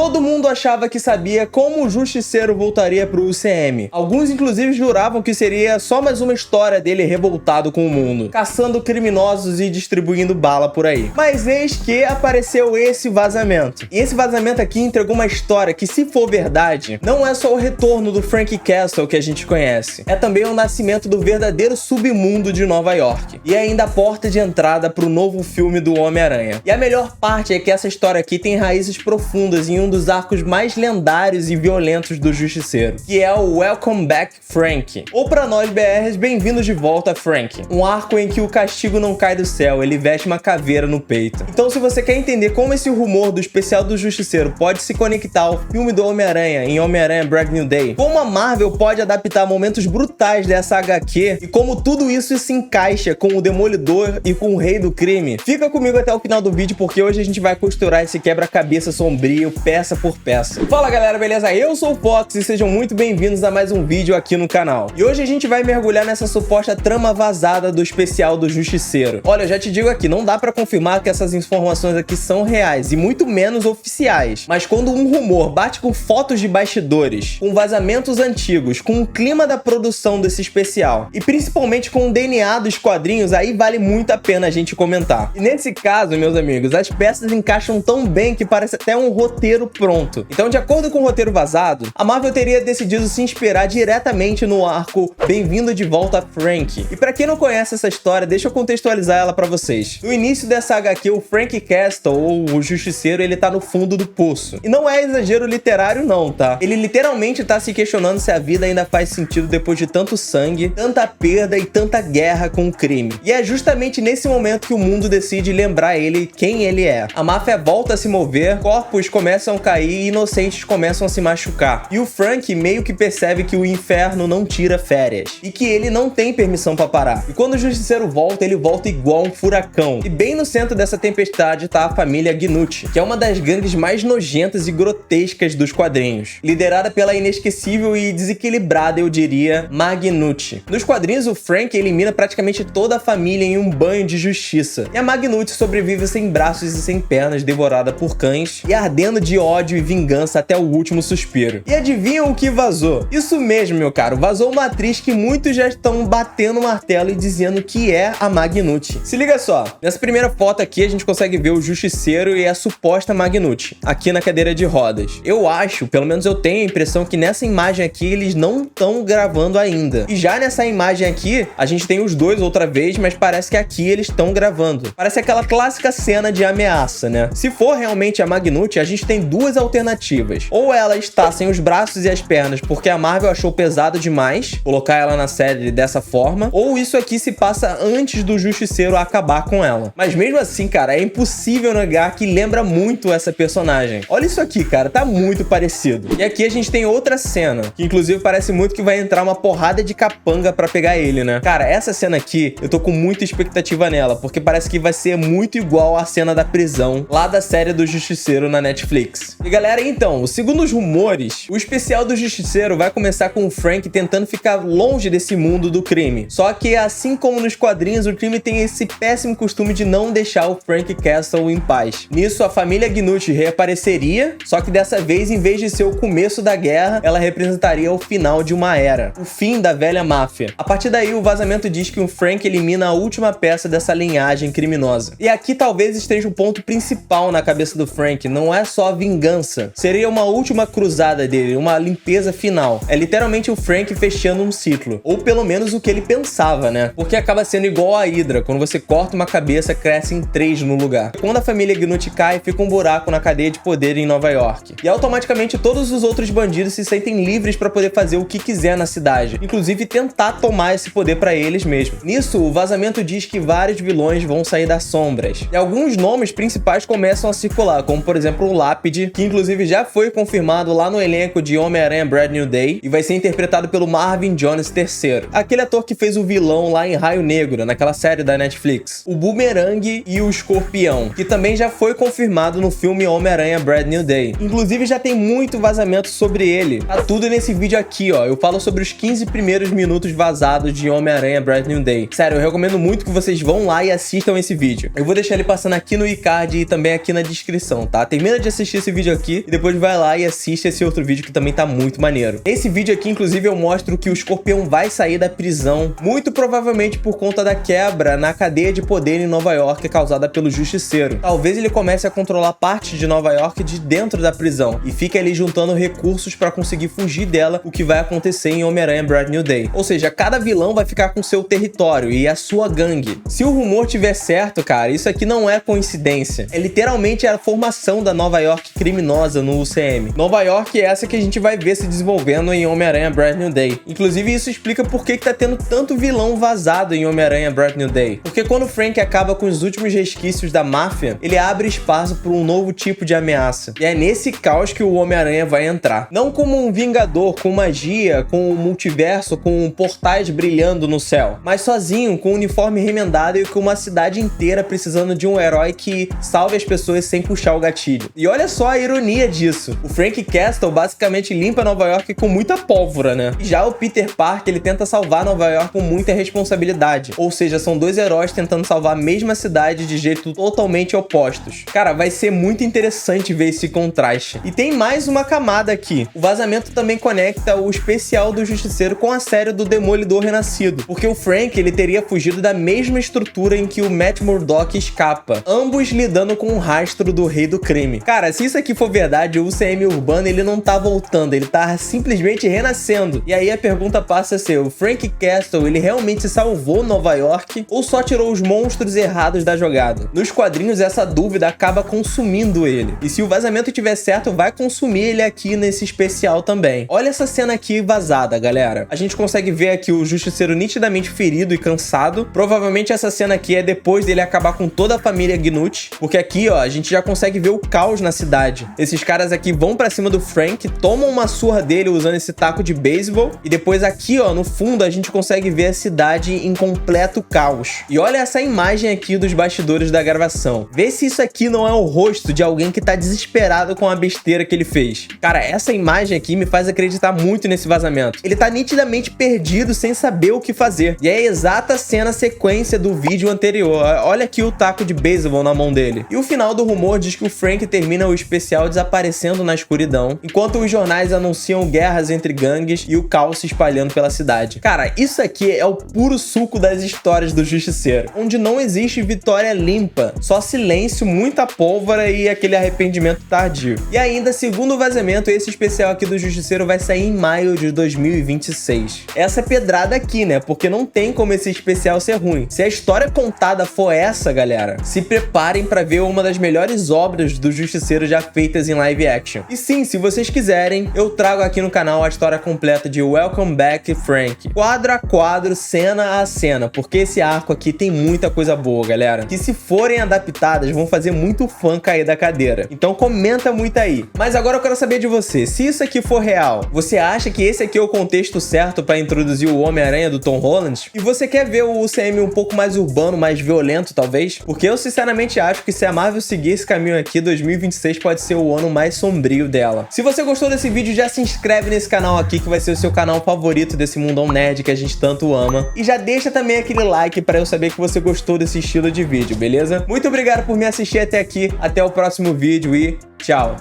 Todo mundo achava que sabia como o Justiceiro voltaria pro UCM. Alguns inclusive juravam que seria só mais uma história dele revoltado com o mundo, caçando criminosos e distribuindo bala por aí. Mas eis que apareceu esse vazamento. E esse vazamento aqui entregou uma história que, se for verdade, não é só o retorno do Frank Castle que a gente conhece. É também o nascimento do verdadeiro submundo de Nova York. E ainda a porta de entrada pro novo filme do Homem-Aranha. E a melhor parte é que essa história aqui tem raízes profundas em um dos arcos mais lendários e violentos do Justiceiro, que é o Welcome Back Frank. Ou pra nós BRs, bem-vindos de volta Frank. Um arco em que o castigo não cai do céu, ele veste uma caveira no peito. Então, se você quer entender como esse rumor do especial do Justiceiro pode se conectar ao filme do Homem-Aranha em Homem-Aranha Brand New Day, como a Marvel pode adaptar momentos brutais dessa HQ e como tudo isso se encaixa com o Demolidor e com o Rei do Crime, fica comigo até o final do vídeo, porque hoje a gente vai costurar esse quebra-cabeça sombrio peça por peça. Fala galera, beleza? Eu sou o Fox e sejam muito bem-vindos a mais um vídeo aqui no canal. E hoje a gente vai mergulhar nessa suposta trama vazada do especial do Justiceiro. Olha, eu já te digo aqui, não dá pra confirmar que essas informações aqui são reais e muito menos oficiais. Mas quando um rumor bate com fotos de bastidores, com vazamentos antigos, com o clima da produção desse especial e principalmente com o DNA dos quadrinhos, aí vale muito a pena a gente comentar. E nesse caso, meus amigos, as peças encaixam tão bem que parece até um roteiro pronto. Então, de acordo com o roteiro vazado, a Marvel teria decidido se inspirar diretamente no arco Bem-vindo de Volta Frank. E pra quem não conhece essa história, deixa eu contextualizar ela pra vocês. No início dessa HQ, o Frank Castle, ou o Justiceiro, ele tá no fundo do poço. E não é exagero literário não, tá? Ele literalmente tá se questionando se a vida ainda faz sentido depois de tanto sangue, tanta perda e tanta guerra com o crime. E é justamente nesse momento que o mundo decide lembrar ele quem ele é. A máfia volta a se mover, corpos começam a cair e inocentes começam a se machucar. E o Frank meio que percebe que o inferno não tira férias e que ele não tem permissão pra parar. E quando o Justiceiro volta, ele volta igual um furacão. E bem no centro dessa tempestade tá a família Gnucci, que é uma das gangues mais nojentas e grotescas dos quadrinhos, liderada pela inesquecível e desequilibrada, eu diria, Magnucci. Nos quadrinhos, o Frank elimina praticamente toda a família em um banho de justiça. E a Magnucci sobrevive sem braços e sem pernas, devorada por cães e ardendo de ódio e vingança até o último suspiro. E adivinham o que vazou? Isso mesmo, meu caro, vazou uma atriz que muitos já estão batendo o martelo e dizendo que é a Magnucci. Se liga só, nessa primeira foto aqui a gente consegue ver o Justiceiro e a suposta Magnucci, aqui na cadeira de rodas. Eu acho, pelo menos eu tenho a impressão que nessa imagem aqui eles não estão gravando ainda. E já nessa imagem aqui, a gente tem os dois outra vez, mas parece que aqui eles estão gravando. Parece aquela clássica cena de ameaça, né? Se for realmente a Magnucci, a gente tem duas alternativas. Ou ela está sem os braços e as pernas porque a Marvel achou pesado demais colocar ela na série dessa forma, ou isso aqui se passa antes do Justiceiro acabar com ela. Mas mesmo assim, cara, é impossível negar que lembra muito essa personagem. Olha isso aqui, cara, tá muito parecido. E aqui a gente tem outra cena, que inclusive parece muito que vai entrar uma porrada de capanga pra pegar ele, né? Cara, essa cena aqui, eu tô com muita expectativa nela, porque parece que vai ser muito igual à cena da prisão, lá da série do Justiceiro na Netflix. E galera, então, segundo os rumores, o especial do Justiceiro vai começar com o Frank tentando ficar longe desse mundo do crime. Só que, assim como nos quadrinhos, o crime tem esse péssimo costume de não deixar o Frank Castle em paz. Nisso, a família Gnucci reapareceria, só que dessa vez, em vez de ser o começo da guerra, ela representaria o final de uma era, o fim da velha máfia. A partir daí, o vazamento diz que o Frank elimina a última peça dessa linhagem criminosa. E aqui talvez esteja o ponto principal na cabeça do Frank, não é só a vingança. Seria uma última cruzada dele, uma limpeza final. É literalmente o Frank fechando um ciclo, ou pelo menos o que ele pensava, né? Porque acaba sendo igual a Hydra, quando você corta uma cabeça, crescem 3 no lugar. Quando a família Gnucci cai, fica um buraco na cadeia de poder em Nova York. E automaticamente todos os outros bandidos se sentem livres para poder fazer o que quiser na cidade, inclusive tentar tomar esse poder para eles mesmos. Nisso, o vazamento diz que vários vilões vão sair das sombras. E alguns nomes principais começam a circular, como por exemplo o Lápide, que inclusive já foi confirmado lá no elenco de Homem-Aranha Brand New Day e vai ser interpretado pelo Marvin Jones III, aquele ator que fez o vilão lá em Raio Negro, naquela série da Netflix. O Boomerang e o Escorpião, que também já foi confirmado no filme Homem-Aranha Brand New Day. Inclusive já tem muito vazamento sobre ele. Tá tudo nesse vídeo aqui, ó. Eu falo sobre os 15 primeiros minutos vazados de Homem-Aranha Brand New Day. Sério, eu recomendo muito que vocês vão lá e assistam esse vídeo. Eu vou deixar ele passando aqui no iCard e também aqui na descrição, tá? Termina de assistir esse vídeo aqui e depois vai lá e assiste esse outro vídeo que também tá muito maneiro. Nesse vídeo aqui, inclusive, eu mostro que o Escorpião vai sair da prisão, muito provavelmente por conta da quebra na cadeia de poder em Nova York causada pelo Justiceiro. Talvez ele comece a controlar parte de Nova York de dentro da prisão e fique ali juntando recursos pra conseguir fugir dela, o que vai acontecer em Homem-Aranha Brand New Day. Ou seja, cada vilão vai ficar com seu território e a sua gangue. Se o rumor tiver certo, cara, isso aqui não é coincidência. É literalmente a formação da Nova York criminosa no UCM. Nova York é essa que a gente vai ver se desenvolvendo em Homem-Aranha Brand New Day. Inclusive, isso explica por que tá tendo tanto vilão vazado em Homem-Aranha Brand New Day. Porque quando o Frank acaba com os últimos resquícios da máfia, ele abre espaço para um novo tipo de ameaça. E é nesse caos que o Homem-Aranha vai entrar. Não como um vingador com magia, com um multiverso, com portais brilhando no céu, mas sozinho, com um uniforme remendado e com uma cidade inteira precisando de um herói que salve as pessoas sem puxar o gatilho. E olha só a ironia disso. O Frank Castle basicamente limpa Nova York com muita pólvora, né? E já o Peter Parker, ele tenta salvar Nova York com muita responsabilidade. Ou seja, são dois heróis tentando salvar a mesma cidade de jeito totalmente opostos. Cara, vai ser muito interessante ver esse contraste. E tem mais uma camada aqui. O vazamento também conecta o especial do Justiceiro com a série do Demolidor Renascido, porque o Frank, ele teria fugido da mesma estrutura em que o Matt Murdock escapa, ambos lidando com o rastro do Rei do Crime. Cara, se isso aqui for verdade, o UCM urbano, ele não tá voltando, ele tá simplesmente renascendo. E aí a pergunta passa a ser, o Frank Castle, ele realmente salvou Nova York ou só tirou os monstros errados da jogada? Nos quadrinhos, essa dúvida acaba consumindo ele. E se o vazamento tiver certo, vai consumir ele aqui nesse especial também. Olha essa cena aqui vazada, galera. A gente consegue ver aqui o Justiceiro nitidamente ferido e cansado. Provavelmente essa cena aqui é depois dele acabar com toda a família Gnut, porque aqui, ó, a gente já consegue ver o caos na cidade. Esses caras aqui vão pra cima do Frank, tomam uma surra dele usando esse taco de beisebol, e depois aqui, ó, no fundo, a gente consegue ver a cidade em completo caos. E olha essa imagem aqui dos bastidores da gravação. Vê se isso aqui não é o rosto de alguém que tá desesperado com a besteira que ele fez. Cara, essa imagem aqui me faz acreditar muito nesse vazamento. Ele tá nitidamente perdido, sem saber o que fazer. E é a exata cena sequência do vídeo anterior. Olha aqui o taco de beisebol na mão dele. E o final do rumor diz que o Frank termina o especial desaparecendo na escuridão, enquanto os jornais anunciam guerras entre gangues e o caos se espalhando pela cidade. Cara, isso aqui é o puro suco das histórias do Justiceiro, onde não existe vitória limpa, só silêncio, muita pólvora e aquele arrependimento tardio. E ainda, segundo o vazamento, esse especial aqui do Justiceiro vai sair em maio de 2026. Essa é pedrada aqui, né? Porque não tem como esse especial ser ruim. Se a história contada for essa, galera, se preparem pra ver uma das melhores obras do Justiceiro já feitas em live action. E sim, se vocês quiserem, eu trago aqui no canal a história completa de Welcome Back Frank, quadro a quadro, cena a cena, porque esse arco aqui tem muita coisa boa, galera, que se forem adaptadas vão fazer muito fã cair da cadeira. Então comenta muito aí. Mas agora eu quero saber de você, se isso aqui for real, você acha que esse aqui é o contexto certo pra introduzir o Homem-Aranha do Tom Holland? E você quer ver o UCM um pouco mais urbano, mais violento, talvez? Porque eu sinceramente acho que se a Marvel seguir esse caminho aqui, 2026 pode ser o ano mais sombrio dela. Se você gostou desse vídeo, já se inscreve nesse canal aqui, que vai ser o seu canal favorito desse mundão nerd que a gente tanto ama. E já deixa também aquele like pra eu saber que você gostou desse estilo de vídeo, beleza? Muito obrigado por me assistir até aqui, até o próximo vídeo e tchau!